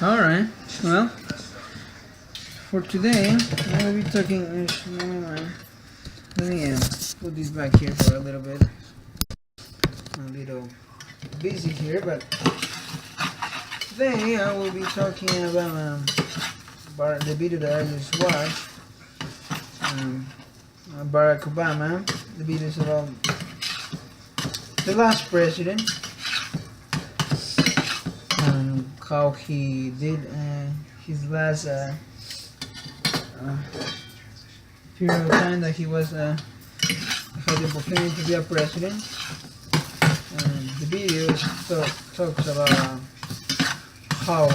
Alright, well, for today, I will be talking. Never mind. Let me put this back here for a little bit. I'm a little busy here, but today I will be talking about the video that I just watched. Barack Obama. The video is about the last president and how he did his last period of time that he was had the opportunity to be a president. And the video talks about how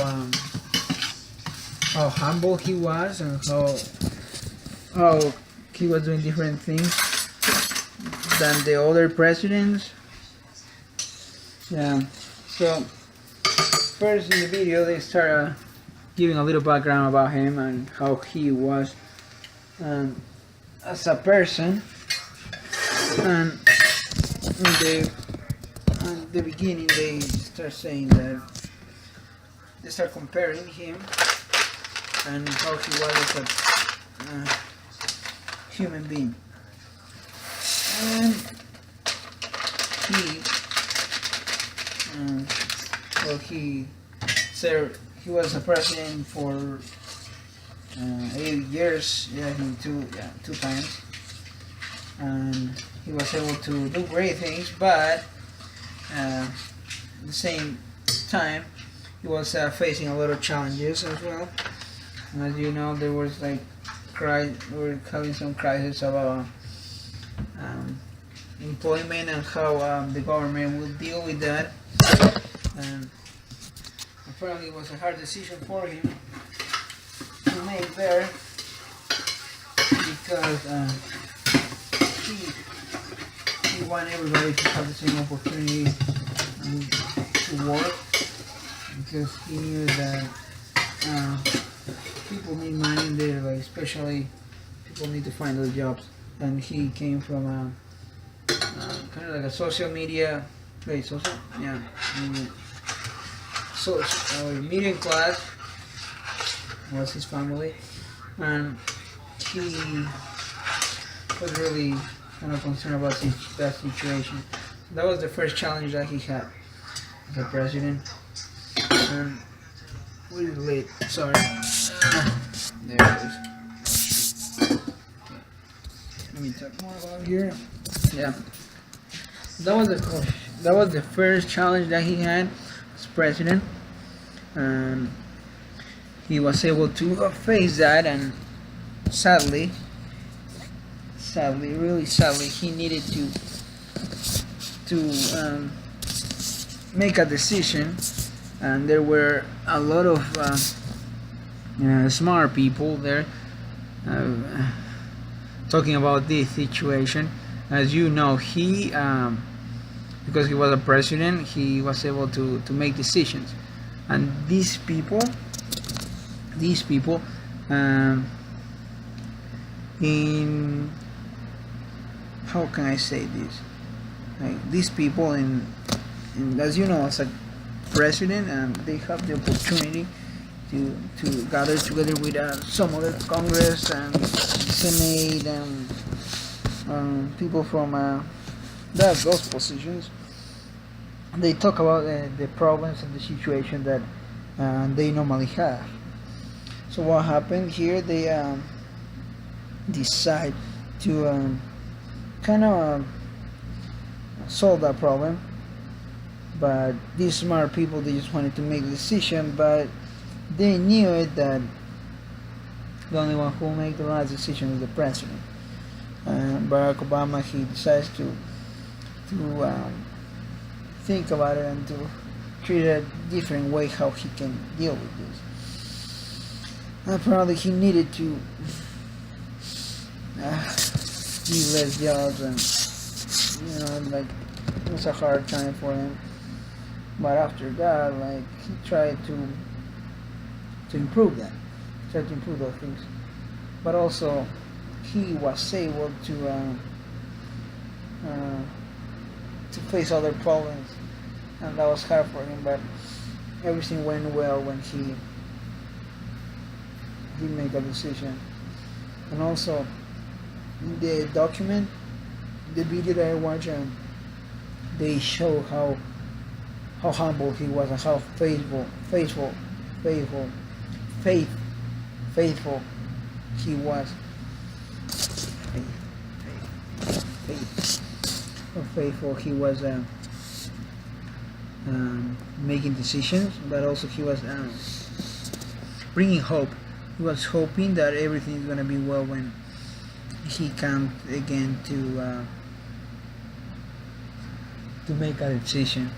humble he was and how he was doing different things than the other presidents. Yeah. So first in the video they start giving a little background about him and how he was as a person. And in the beginning they start saying that they start comparing him and how he was as a human being. And he said he was a president for 8 years, two times, and he was able to do great things, but at the same time he was facing a lot of challenges as well. And as you know, there was we were having some crisis about employment and how the government will deal with that. And apparently it was a hard decision for him to make there because he wanted everybody to have the same opportunity to work, because he knew that people need money in there, like especially people need to find those jobs. And he came from kind of like a social media, medium class was his family, and he was really kind of concerned about that situation. That was the first challenge that he had as a president. And we're late, sorry. There it is. Let me talk more about here. Yeah, that was the first challenge that he had as president, and he was able to face that. And sadly, he needed to make a decision, and there were a lot of smart people there talking about this situation. As you know, he because he was a president, he was able to make decisions, and these people in how can I say this? Like these people in as you know, as a president, they have the opportunity to gather together with some other Congress and Senate and people from those positions. They talk about the problems and the situation that they normally have. So what happened here? They decide to kind of solve that problem. But these smart people, they just wanted to make a decision, but they knew it that the only one who will make the last decision is the president. Barack Obama, he decides to think about it and to treat it a different way how he can deal with this. Apparently he needed to give less jobs, and it was a hard time for him. But after that, he tried to improve that, tried to improve those things. But also he was able to face other problems, and that was hard for him. But everything went well when he he make a decision. And also the document, the video that I watched, they show how humble he was and how faithful, faith, faithful he was. How faithful he was, making decisions, but also he was bringing hope. He was hoping that everything is gonna be well when he comes again to make a decision.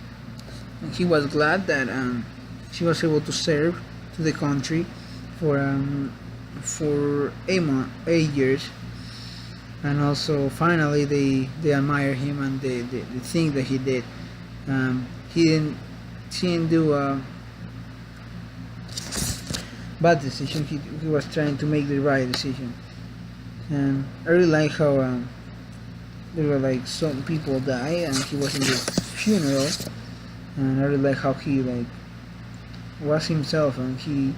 And he was glad that he was able to serve to the country for 8 years, and also finally they admire him and the thing that he did. He didn't do a bad decision. He was trying to make the right decision, and I really like how there were like some people die and he was in the funeral, and I really like how he like was himself, and he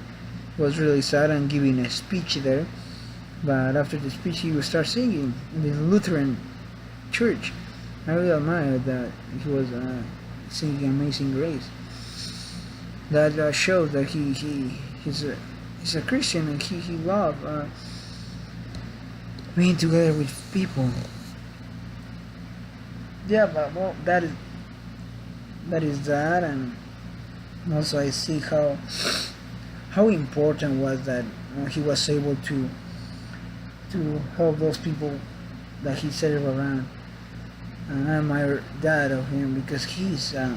was really sad and giving a speech there. But after the speech, he would start singing in the Lutheran church. I really admired that he was singing "Amazing Grace." That shows that he's a Christian, and he loved being together with people. Yeah, but well, that is that, and also I see how important was that he was able to help those people that he served around. And I admire that of him because he's a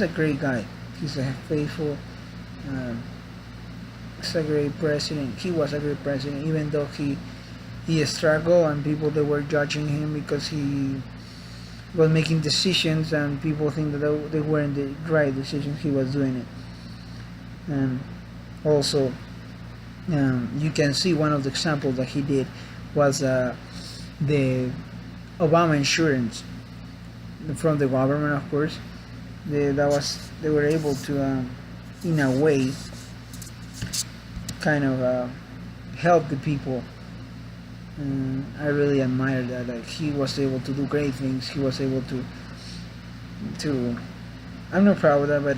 great guy. He's a faithful. He's a great president. He was a great president, even though he struggled and people that were judging him because he was making decisions and people think that they weren't the right decisions. He was doing it, and also you can see one of the examples that he did was the Obama insurance from the government, of course. They were able to, in a way, kind of help the people. And I really admire that. Like he was able to do great things. He was able to I'm not proud of that, but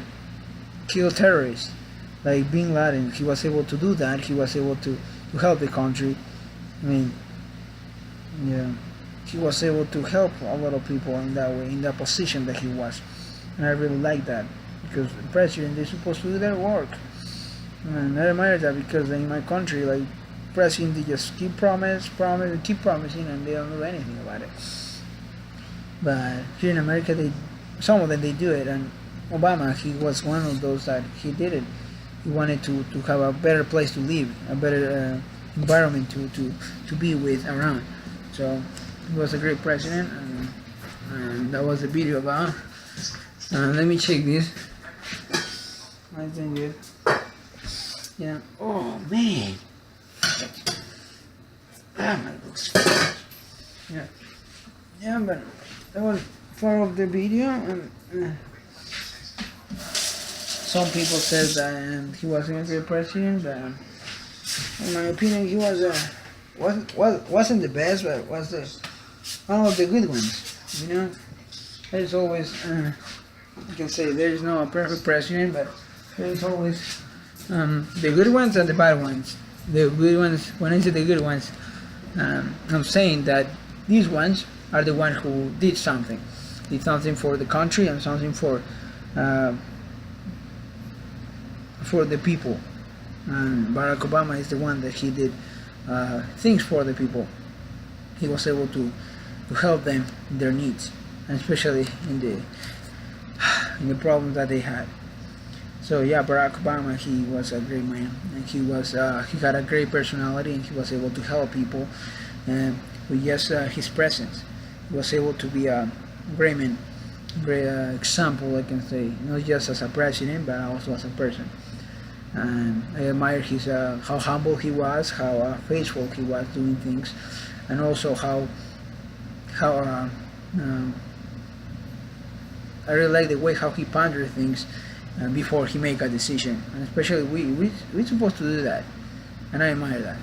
kill terrorists like Bin Laden. He was able to do that. He was able to help the country. I mean, yeah, he was able to help a lot of people in that way, in that position that he was, and I really like that because the president is supposed to do their work, and I admire that because in my country, like president, they just keep and keep promising, and they don't do anything about it. But here in America, some of them they do it, and Obama, he was one of those that he did it. He wanted to have a better place to live, a better environment to be with around. So he was a great president, and that was the video about. Let me check this. I think it. Yeah. Oh man. My looks. Yeah. Yeah, but that was part of the video, and some people said that he wasn't a great president, but in my opinion, he wasn't the best, but was one of the good ones. You know, there's always you can say there is no perfect president, but there's always the good ones and the bad ones. The good ones, when I say the good ones, I'm saying that these ones are the ones who did something for the country and something for the people. And Barack Obama is the one that he did things for the people. He was able to help them in their needs, and especially in the problems that they had. So yeah, Barack Obama, he was a great man, and he had a great personality, and he was able to help people, and with just his presence, he was able to be a great man, great example, I can say, not just as a president, but also as a person. And I admire how humble he was, how faithful he was doing things, and also how I really like the way how he pondered things before he make a decision. And especially we're supposed to do that. and I admire that.